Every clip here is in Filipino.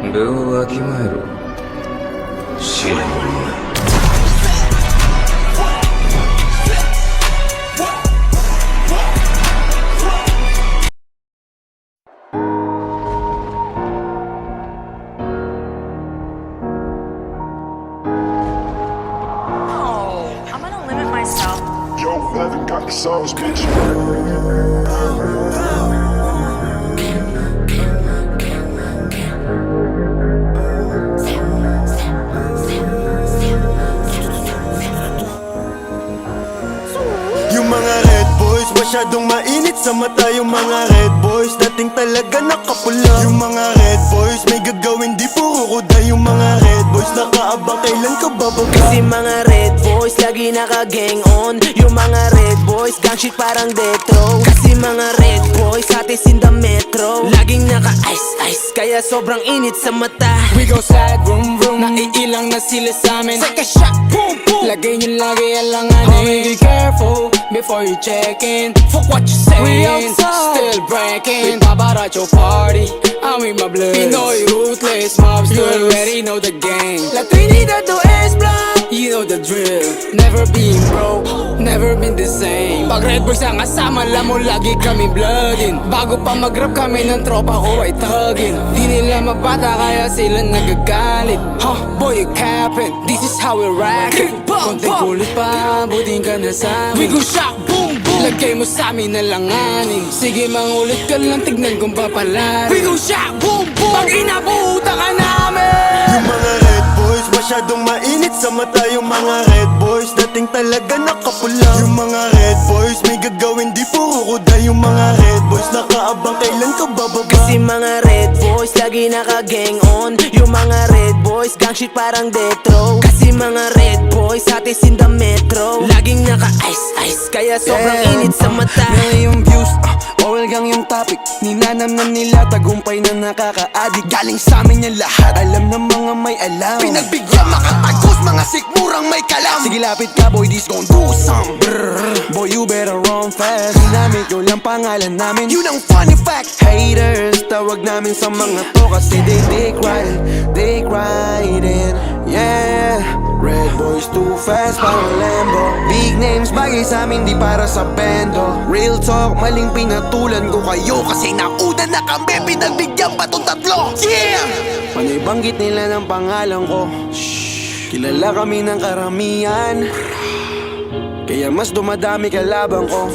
部をわきまえろ死ね女。I'm gonna limit myself. Yo, Levin got the sauce, bitch. Yung mga red boys, masyadong mainit sa mata. Yung mga red boys, dating talaga nakapula. Yung mga red boys, may gagawin di puro kuda. Yung mga red boys, nakaabang kailan ka bababa. Kasi mga red boys, lagi naka-gang on. Yung mga red boys, gang shit parang detro. Kasi mga red boys, hatis in the metro. Laging naka-ice, kaya sobrang init sa mata. We go slide, vroom vroom. Naiilang na sila sa amin. Take a shot, boom boom. Lagay nyo lagi alanganin. Homie, be careful before you check in. Fuck what you saying. We outside, still breaking. We pop out at your party. I'm with my blood. Pinoy ruthless mobsters. You already know the game. La Trinidad to S-Block. You know the drill. Never been broke, never been the same. Pag Red Boys ang kasama, alam mo lagi kami bloodin. Bago pa mag-rap kami ng tropa ko ay tuggin. Di nila mabata kaya sila nagagalit. Huh, boy, you capping. This is how we rock it. Konting kulit pa, buting ka na sa amin. We go shock, boom, boom. Lagay mo sa amin na langanin. Sige, mangulit ka lang, tignan kung papalarin. We go shock, boom, boom. Pag inabuta ka namin. Yung mga red boys, masyadong mainit sa mata. Yung mga red boys, dating talaga nakapula. Yung mga red boys, may gagawin di puro kuda. Yung mga red boys, nakaabang kailan ka bababa. Kasi mga red boys, lagi naka-gang on. Yung mga red boys, gang shit parang detro. Kasi mga red boys, hatis in the metro. Laging naka-ice, kaya sobrang init sa mata. Ngayong views, bawal gang yung topic. Ninanam na nila, tagumpay na nakaka-addict. Galing sa amin yan lahat, alam ng mga may alam. Pinagbigyan makatagos, mga sikmurang may kalam. Sige lapit ka boy, this gon' do some brrr. Boy you better run fast. Ginamit yun lang pangalan namin, yun ang funny fact. Haters, tawag namin sa mga to kasi they dick riding. Yeah, red boys too fast, parang Lambo. Big names, bagay sa amin, di para sa bendo. Real talk, maling pinatulan ko kayo kasi nauna na kami, pinagbigyan pa tong tatlo. Yeah! Panay banggit nila ng pangalan ko. Shhh, kilala kami ng karamihan, kaya mas dumadami kalaban ko.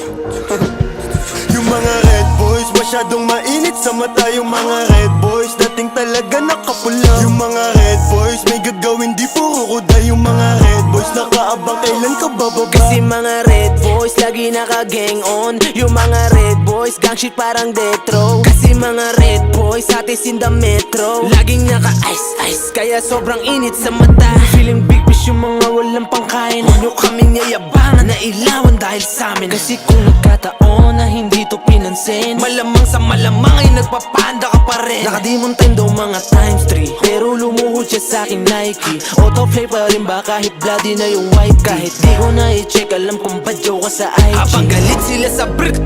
Yung mga red boys, masyadong mainit sa mata. Yung mga red boys, dating talaga nakapula. Yung mga red boys, may gagawin di puro kuda. Yung mga red boys, nakaabang kailan ka bababa. Kasi mga red boys, lagi naka-gang on. Yung mga red boys, gang shit parang detro. Kasi mga red boys, hatis in the metro. Laging naka-ice, kaya sobrang init sa mata. Feeling big fish yung mga walang pangkain. Huwag nyo kaming yayabangan na ilawan dahil sa amin. Kasi kung nagkataon na hindi to pinansin, malamang sa malamang ay nagpapanda ka pa rin. Nakadimon time daw mga times 3, pero lumuhod siya sa aking Nike. Auto play pa rin ba kahit bloody na yung white. Kahit di ko na i-check, alam kung badyaw ka sa IG. Habang galit sila sa brick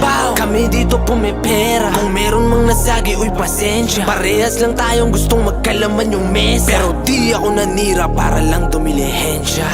bow, kami dito pumipera. Kung meron mang nasagi, uy pasensya. Parehas lang tayong gustong magkalaman yung mesa, pero di ako nanira para lang dumilihensya.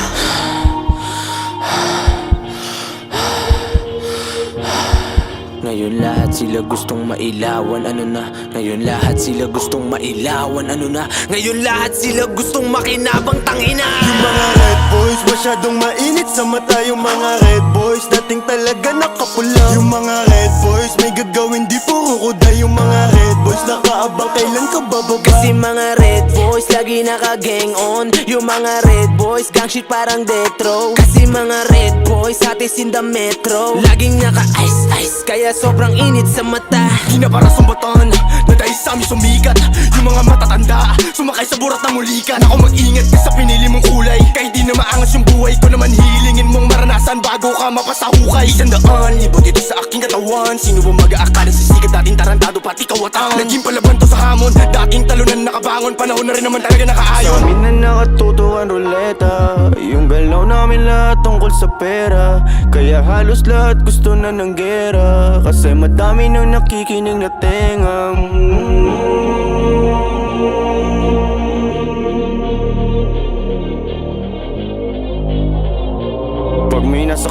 Ngayon lahat sila gustong mailawan, ano na? Ngayon lahat sila gustong mailawan, ano na? Ngayon lahat sila gustong makinabang, tangina. Yung mga red boys, masyadong mainit sa mata. Yung mga red boys, dating talaga nakapula. Yung mga red boys, may gagawin di puro kuda. Yung mga red boys, nakaabang kailan ka bababa. Kasi mga red boys, lagi naka-gang on. Yung mga red boys, gang shit parang detro. Kasi mga red boys, hatis in the metro. Laging naka-ice, kaya sobrang init sa mata. Di na para sumbatan, na dahil sa amin sumikat. Yung mga matatanda, sumakay sa burat ng ulikan. Ako mag-ingat ka sa pinili mong kulay, kahit di na maangas yung buhay ko naman. Hilingin mong maranasan bago ka mapasahukay. 100 libot ito sa aking katawan. Sino ba mag-aakala sa sikat, dating tarantado pati kawatan. Naging palaban to sa hamon, dating talunan nakabangon. Panahon na rin naman talaga nakaayon. Sa amin na nakatutuan ruleta, yung galaw namin lahat tungkol sa pera. Kaya halos lahat gusto na ng gera, kasi madami nang nakikinig na tenga.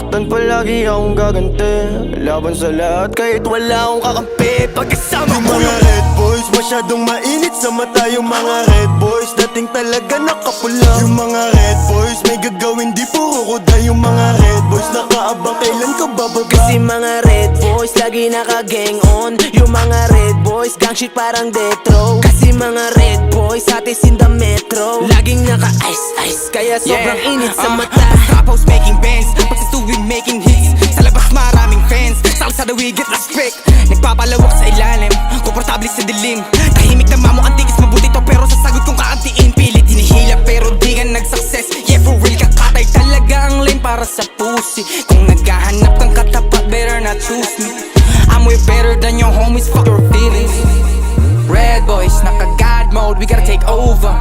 Nasasaktan palagi akong gaganti, laban sa lahat kahit wala akong kakampi. Pagkasama yung mga red boys, masyadong mainit sa mata. Yung mga red boys, dating talaga nakapula. Yung mga red boys, may gagawin di puro kuda. Yung mga red boys, nakaabang kailan ka bababa. Kasi mga red boys, lagi naka-gang on. Yung mga red boys, gang shit parang death row. Kasi mga red boys, atis in the metro. Laging naka-ice-ice, kaya sobrang init sa mata. Trap house making bands, pag sa studio making hits. Sa labas maraming fans, sa kalsada we get respect. Nagpapalawak sa ilalim, komportable sa dilim. Tahimik na mamo antikis, mabuti to pero sasagot kong kaantiin. Pilit hinihila pero di ka nag-success. Yeah for real, kakatay talaga ang lane para sa pussy. Kung naghahanap kang katapat, better not choose me. I'm way better than your homies, fuck your feelings. Red boys, naka-God mode, we gotta take over.